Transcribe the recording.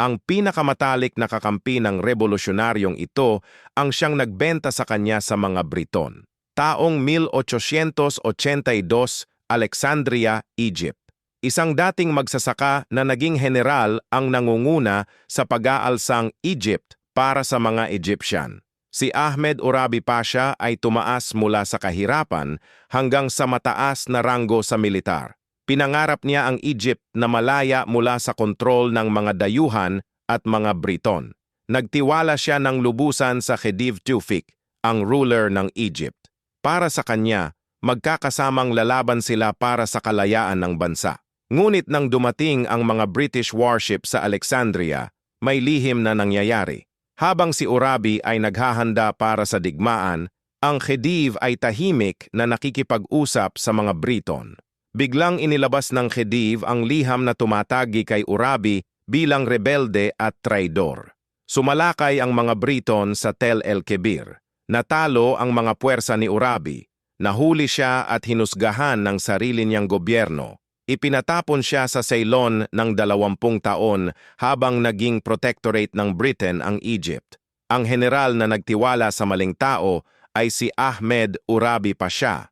Ang pinakamatalik na kakampi ng revolusyonaryong ito ang siyang nagbenta sa kanya sa mga Briton. Taong 1882, Alexandria, Egypt. Isang dating magsasaka na naging general ang nangunguna sa pag-aalsang Egypt para sa mga Egyptian. Si Ahmed Urabi Pasha ay tumaas mula sa kahirapan hanggang sa mataas na ranggo sa militar. Pinangarap niya ang Egypt na malaya mula sa kontrol ng mga dayuhan at mga Briton. Nagtiwala siya ng lubusan sa Khedive Tewfik, ang ruler ng Egypt. Para sa kanya, magkakasamang lalaban sila para sa kalayaan ng bansa. Ngunit nang dumating ang mga British warship sa Alexandria, may lihim na nangyayari. Habang si Urabi ay naghahanda para sa digmaan, ang Khedive ay tahimik na nakikipag-usap sa mga Briton. Biglang inilabas ng Khedive ang liham na tumatagi kay Urabi bilang rebelde at traidor. Sumalakay ang mga Briton sa Tel el-Kebir. Natalo ang mga puwersa ni Urabi. Nahuli siya at hinusgahan ng sarili niyang gobyerno. Ipinatapon siya sa Ceylon ng 20 taon habang naging protectorate ng Britain ang Egypt. Ang general na nagtiwala sa maling tao ay si Ahmed Urabi Pasha.